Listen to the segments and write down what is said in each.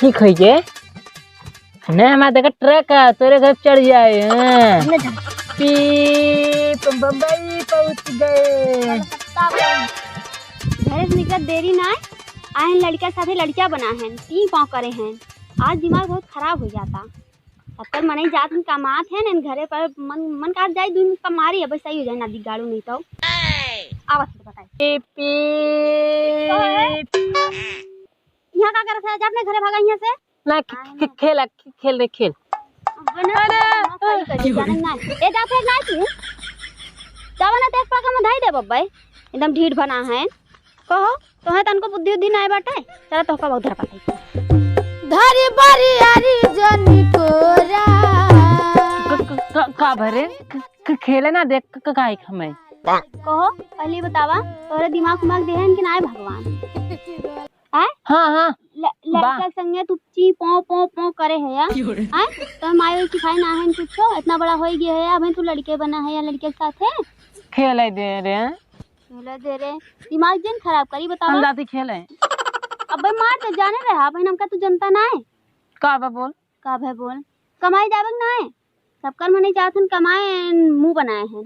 ठीक है ये नहीं हमारे देखा ट्रक है तेरे घर चढ़ जाए बम्बई पहुंच गए। घर से निकल देरी ना आए लड़का साथे लड़किया बना है 3 पाँव करे हैं। आज दिमाग बहुत खराब हो जाता। अब तक मन जात में कमात है न घरे पर मन काट जाए दून कमारी है बस सही हो जाए नदी गाड़ू नहीं तो आवाज से बताए यहाँ का करत है जा अपने घरे भागा यहाँ से ना खेल खेल रे खेल ए जाते ना तू जावा ना तेज पाका में धाई दे बब्बे एकदम ढीठ बना है कहो तो है तनको बुद्धि उद्धि ना बाटे चला तो का उधर पाते धरी बारी आरी जनी कोरा का भरे खेले ना देख काहे हमें कहो पहले बतावा तोरे दिमाग देहन कि ना भगवान आय हां हां लड़का संगे तू ची पो पो पो करे है या आय तो मायो सिखाई ना है कुछ इतना बड़ा हो गया है अब तू लड़के बना है या लड़के के साथ है खेले दे रे दिमाग जन खराब करी बतावा हम जाती खेले अब भाई मार तो जाने रहा भाई हमका तू जनता ना है का बोल कमाई जावक ना है सबकर मने चाहतन कमाए मुंह बनाए हैं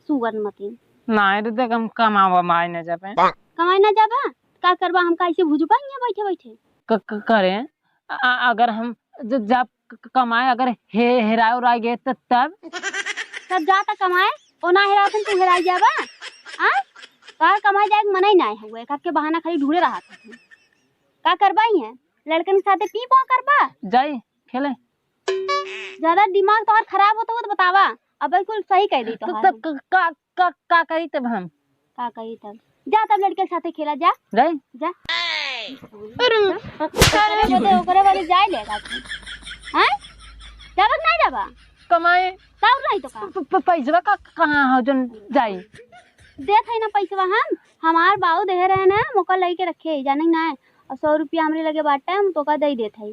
सुगर मतीन ना रे देख हम कमावा माय न जाबे कमाई ना जाबा का करबा हम कैसे भुजबा यहाँ बैठे करे अगर हम जब कमाए अगर हेराए उराए गए तब जाता कमाए ओना हेरातन तू हेराई जाबा आ का कमाई जाए मने ना हुए का के बहाना खाली ढूंढे रहा था का करबाई है लड़कन के साथे टी पा करबा जाई खेले ज्यादा दिमाग तो और खराब होता तो बतावा अब बिल्कुल सही कह दी तो का करी तब हम का कही तब जा तब लड़के के साथे खेला जा जाई जा अरे ओकरे वाले जाए लेगा तू हैं जाबक नहीं जाबा कमाए तब नहीं तो का पैसा का कहां हो जन जाई देख है ना पैसा हम हमार बाऊ दे रहे ना मोका लई के रखे जाने ना और 100 रुपया हमरे लगे बाटे हम तो का दे देत है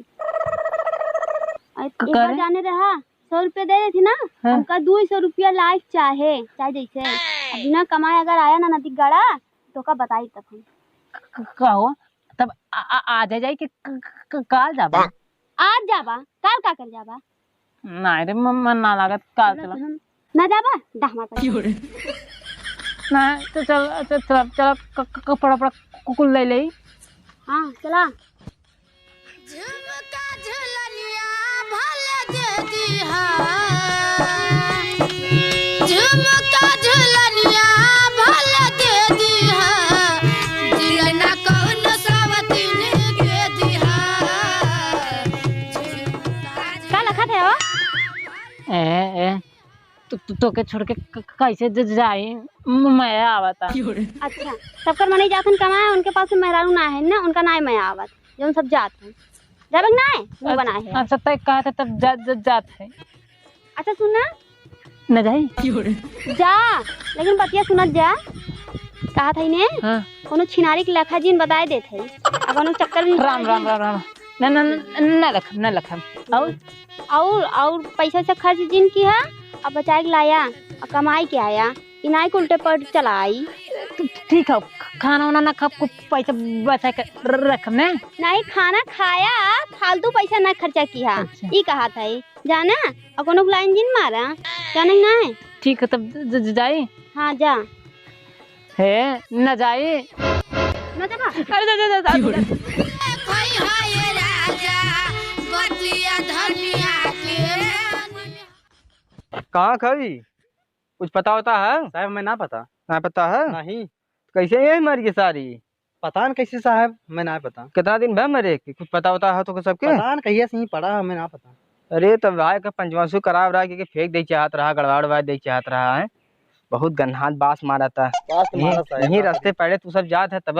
एक बार जाने रहा 100 रुपया दे देती ना हमका 200 रुपया लाइक चाहे जैसे अब बिना कमाए अगर आया ना नदी गाड़ा तो का बताई तब हम कहो तब आ जाए कि काल जाबा आज जाबा काल का कर जाबा ना रे मन ना लागत काल चला ना जाबा दहमा कर ना तो चल कपड़ा कुकुल ले ले हां चला झुमका झुलनिया भले दे दिहा झुमका झुलनिया भले दे दिहा दिल ना कौन सावतीन के दिहा का लखत है ओ ए तो के छोड़ के कैसे जाए मैं आवता अच्छा सबकर मने जातन कमाए उनके पास मेहरारू ना है ना उनका ना मैं आवत जो सब जात हैं जाबक ना है वो बना है अच्छा तय कहा था तब जात है अच्छा सुनना न जाई जा लेकिन बतिया सुनत जा कहा था ने हां कोनो छिनारी के लखा जिन बताए देत है अब कोनो चक्कर भी राम न लख और पैसा से खर्च जिन की है अब बचाए के लाया और कमाई के आया इनाई को उल्टे पर चलाई ठीक है खाना वाना ना खा को पैसा बचा के रख ने नहीं खाना खाया फालतू पैसा ना खर्चा किया अच्छा। ई कहा था जाना और कोनो लाइन जिन मारा जाने ना है ठीक है तब जाई हाँ जा है न जाई ना जा अरे जा कोई हाय राजा बतिया धनिया के कहाँ खड़ी कुछ पता होता है साहब मैं ना पता ना पता है नहीं कैसे ये मर गई सारी पता न कैसे साहब मैं ना पता कितना दिन भर मरे कि कुछ पता होता है तो सबके पता न कहिए से ही पड़ा मैं ना पता अरे तब भाई का पंचवांसु करा रहा कि फेंक दे चाहत रहा गड़बड़ वाड़ दे चाहत रहा है बहुत गन्हात बास मारा था यही रास्ते पहले तू सब जात है तब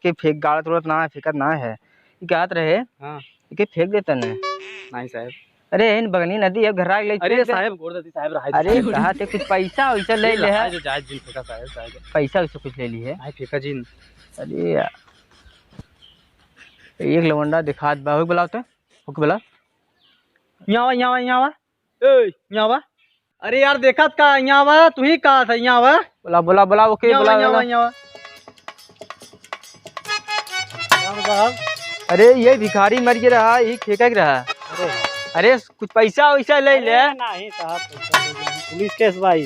के फेंक गाड़ तुरंत ना है फेंकत ना है कहत रहे हाँ के फेंक देता न नहीं साहब अरे इन बगनी नदी है घर ले अरे साहब गोरदती साहब रहा अरे कहा थे कुछ पैसा वैसा ले ले है जो जायज जिन फेंका साहब पैसा वैसा कुछ ले ली है आई फेंका जिन अरे यार एक लवंडा दिखा बाहु बुलाओ तो ओके बुला यहाँ ए यहाँ अरे यार देखत का यहाँ तू ही कहा था यहाँ बुला बुला बुला ओके बुला यहाँ साहब अरे ये भिखारी मर के रहा, ये फेंक रहा। अरे कुछ पैसा वैसा ले ले। नहीं साहब, पैसा दे देंगे। पुलिस केस भाई।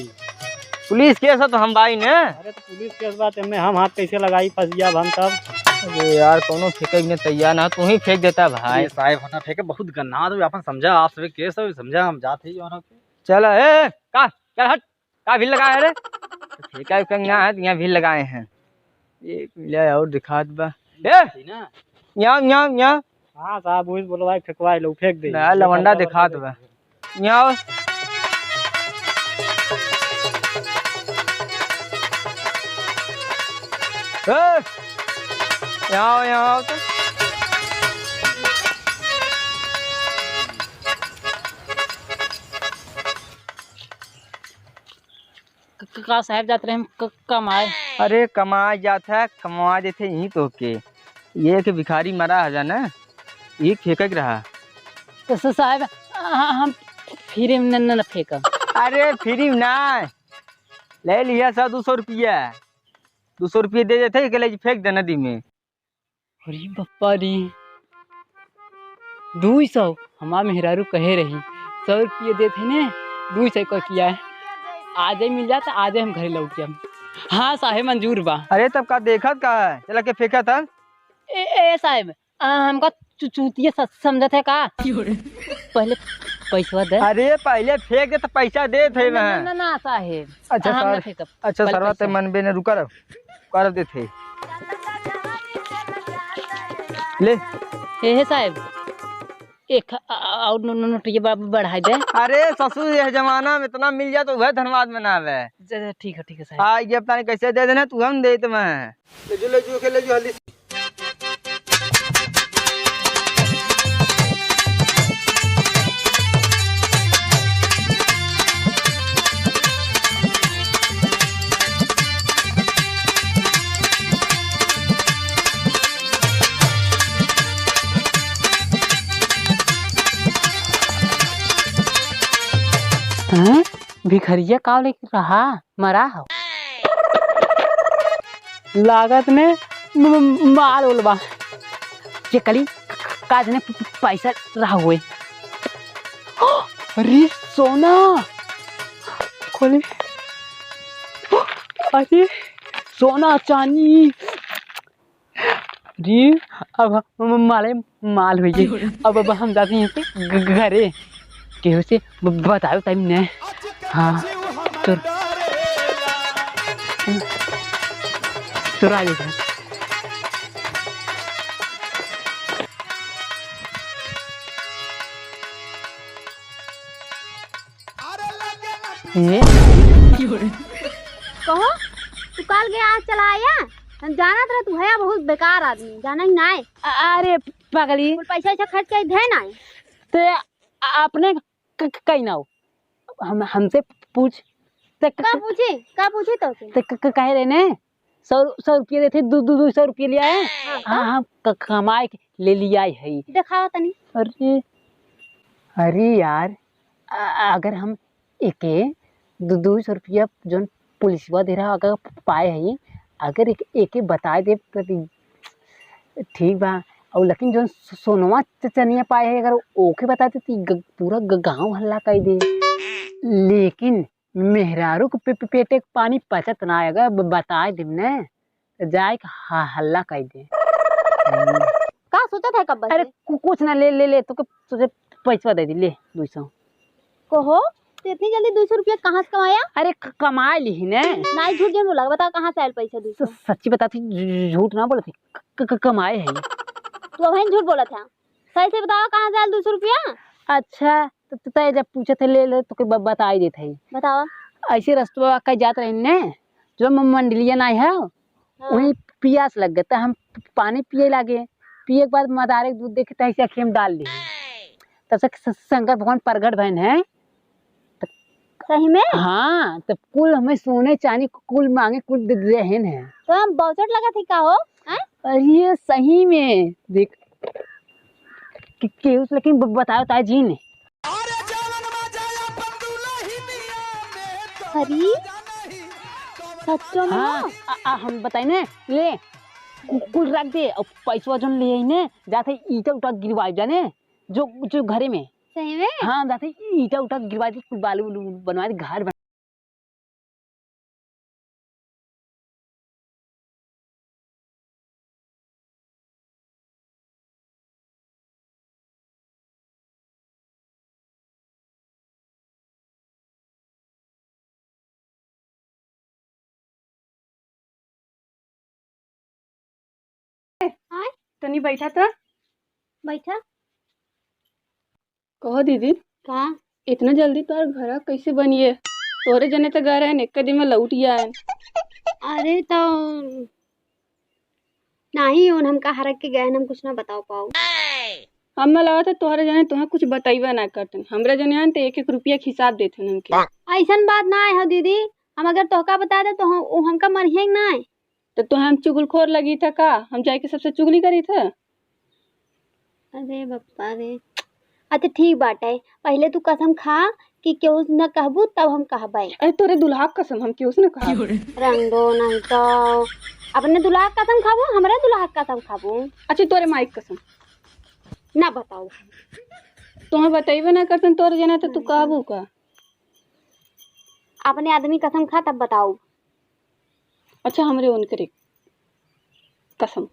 पुलिस केस है तो हम भाई ने। अरे तो पुलिस केस बात है, हम हाथ कैसे लगाई, फंस गया हम तब। अरे यार कोनो फेंके ने तैयार ना, तू ही फेंक देता भाई। साहब होना फेंके बहुत गन्ना, तो अपन समझा, आप सभी केस है समझा, हम जाते ही और चल ए का चल हट, का भीड़ लगाए रे? फेंका कंगना है, यहाँ भीड़ लगाए हैं। एक ले और दिखा बा ए ना। यहाँ हाँ साहब वही बोलो भाई, फेंकवाए लो, फेंक दे लवंडा दिखा दबा यहाँ। यहाँ तो का साहब जाते रहे हम कमाए। अरे कमाए जाता है, कमा देते यही तो के। ये कि भिखारी मरा है ना, ये फेंक रहा। तो साहब हम फ्री में न फेंक। अरे फ्री में ना ले लिया 100-200 रुपया, 200 रुपये दे देते के ले फेंक दे नदी में। अरे बप्पा री 200 हमार मेहरारू कहे रही 100 रुपये देते ने 200 को किया है। आज ही मिल जाता, आज ही हम घर लौट जाए। हाँ साहेब मंजूर बा। अरे तब का देखत का है, चला के फेंका था। ए साहेब हमका चूतिया समझा थे का? पहले पैसा दे। अरे पहले फेंक दे तो पैसा दे थे मैं। ना ना साहेब। अच्छा हम ना सर, फेंकब। अच्छा पहले सरवा ते पैसा। मन बे ने रुका रहो, कर दे थे ले। हे साहेब एक और नोटिया बढ़ा दे। अरे ससुर ये जमाना में इतना मिल जाए तो वह धनबाद बनावे। ठीक है साहब। हाँ ये पता नहीं कैसे दे देना, तू हम दे तो मैं ले जो हल्दी। हाँ? भिखरिया का लेके रहा मरा हो लागत ने मार उलवा जे कली काज ने पैसा रहा हुए। अरे सोना खोले, अरे सोना चांदी। अरे अब माले माल हुई। अब हम जाते हैं घरे, केहू से बताओ टाइम ने। हाँ तो आ जाएगा। कहो तू कल गया आज चला आया, हम जाना था तू है बहुत बेकार आदमी, जाना ही ना है। अरे पगली पैसा ऐसा खर्च कर दे ना ते अपने कहीं ना हो, हमसे पूछ। का पूछी तो कहे रहे ने 100 रुपये देते, 200 रुपये लिया है। हाँ कमाए ले लिया है। दिखाओ तनी। अरे यार अगर हम एक 200 रुपया जो पुलिसवा दे रहा अगर पाए है, अगर एक बता दे ठीक बा। और लेकिन जो सोनवा चनिया पाए है अगर ओके बता देती पूरा गांव हल्ला कर दे। लेकिन मेहरारू को पेटे पानी पचत ना आएगा, बता दे ने जाए हल्ला कर दे। का सोचा था कब? अरे कुछ ना ले तो तुझे पैसा दे दी, ले 200। कहो तो इतनी जल्दी 200 रुपया कहाँ से कमाया? अरे कमा ली ने। नहीं झूठ जो बोला, बता कहाँ से आयल पैसा 200? सच्ची बताती, झूठ ना बोले थे, कमाए है। तू अब झूठ बोला था, सही से बताओ कहाँ से आयल 200 रुपया? अच्छा तो जब पूछे थे ले तो बता ही देते है। बताओ। ऐसे रास्ते कहीं जाते रहे ने, जो मंडलिया नहीं है वहीं प्यास लग गया, हम पानी पिए लागे, पिए के बाद मदारे दूध देखे तो ऐसे अखियाँ में डाल दी। तब से शंकर भगवान प्रगट भवन है सही में। हाँ तो कुल हमें सोने चांदी कुल मांगे कुल रहन है। तो हम बहुचट लगा थी का हो? अरे सही में देख केहू लेकिन बताओ ताई जी ने। अरे सच्चों में? हाँ हम बताए ना ले कुल रख दे और पैसा जोन ले आई ने जाते ईटा उटा गिरवाई जाने जो जो घरे में। सही में हाँ जाते ईटा उटा गिरवा दे कुल बालू उलू बनवा दे घर तनी बैठा था। बैठा कहो दीदी का इतना जल्दी तोहर घर कैसे बनिए? तोरे जने तो गए रहे एक दिन में लौट आए। अरे तो नहीं उन हम कहा रख के गए हम कुछ ना बताओ पाओ। हमें लगा था तोहरे जने तुम्हें कुछ बताइबा ना करते, हमरा जने आन तो 1-1 रुपया के हिसाब देते हमके। ऐसन बात ना है दीदी, हम अगर तोहका बता दे तो हमका मरिए ना। तो तुम्हें हम चुगलखोर लगी था का? हम जाके सबसे चुगली करी था? अरे बप्पा रे। अच्छा ठीक बात है, पहले तू कसम खा कि केहू न कहबू तब हम कहबै। अरे तोरे दुल्हा के कसम हम क्यों न कहा। रंग दो नहीं तो अपने दुल्हा के कसम खाबू, हमारे दुल्हा के कसम खाबू। अच्छा तोरे माइक कसम ना बताओ। तुम्हें बताइबा ना करते तोरे जने तो तू कहबू का? अपने आदमी कसम खा तब बताओ। अच्छा हमरे उनके कसम।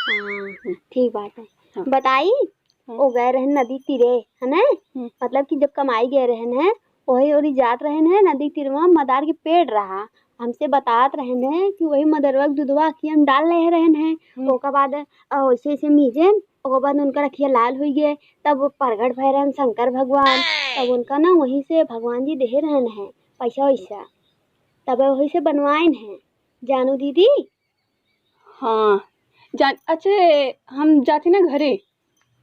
हाँ ठीक बात है। हाँ। बताई वो गए रहे नदी तीरे है ना, मतलब कि जब कमाई गए रहे हैं वही और जात रहे हैं नदी तीर में मदार के पेड़ रहा। हमसे बतात रहे हैं कि वही मदरवा के दूधवा की हम डाल रहे हैं। ओकर बाद वैसे वैसे मीजन ओकर बाद उनका रखिया लाल हो गए। तब वो प्रगट भय रहन शंकर भगवान, तब उनका ना वहीं से भगवान जी दे रहन है पैसा वैसा, तब वही से बनवाइन है। जानू दीदी? हाँ जान। अच्छा हम जाते ना घरे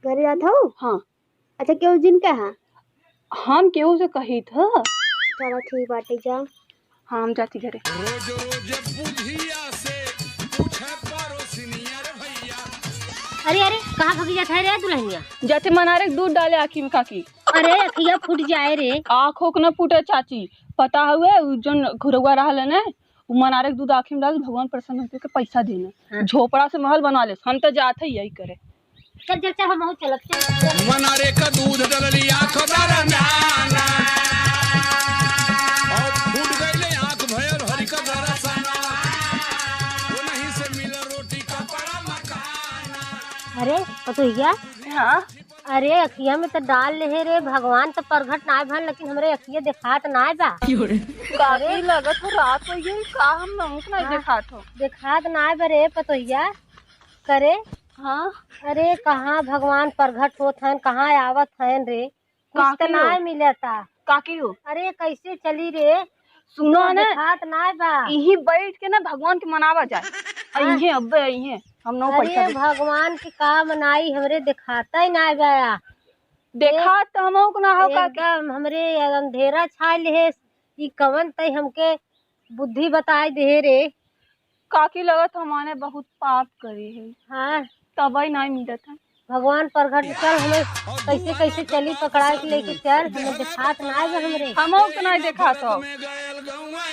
जात हो? हाँ। अच्छा क्यों जिन कहा? हम केहू से कही था। चलो ठीक बात है जा। हाँ हम जाती घरे। अरे अरे कहाँ भगी जाता है रे दुल्हनिया? जाते मनारे दूध डाले आँखी में काकी। अरे अखिया फूट जाए रे। आँखों न फूटे चाची, पता हुए जो घुरवा रहा है ना वो मनारे दूध आँखी में डाल भगवान प्रसन्न होकर के पैसा देना। झोपड़ा से महल बनवा ले, हम तो जाते ही यही करे। चल चल चल हम चलत चल। मनारे का दूध डलली आँख दरना और फूट गईले आँख भयल हरि का दरसना वो नहीं से मिला रोटी का बड़ा मकाना। अरे पतोहिया हाँ अरे अखिया में तो डाल ले रे भगवान तो प्रगट ना भन, लेकिन हमरे अखिया दिखात ना बा। काकी लगत हो रात हो गई का हम नमक नहीं दिखात हो। दिखात ना बा रे पतोहिया करे। हाँ अरे कहाँ भगवान प्रगट होत हन, कहाँ आवत हन रे, कुछ तो काकी हो। ना मिलता। काकी हो अरे कैसे चली रे? सुनो ना दिखात ना बा। यही बैठ के ना भगवान के मनावा जाए। अइहे अब्बे अइहे हम नो पैसा अरे भगवान की का मनाई हमरे दिखाता ही ना बा। देखा तो हम को ना हो का। एकदम हमरे अंधेरा छाय ले ई कवन तई हमके बुद्धि बताई दे रे। काकी लगत हमारे बहुत पाप करे है हाँ तब ही नहीं मिलत है। भगवान प्रगट चल हमें कैसे कैसे चली पकड़ा के लेके चल, हमें दिखात ना बा हमरे। हम को नहीं देखा तो में गयल गौआ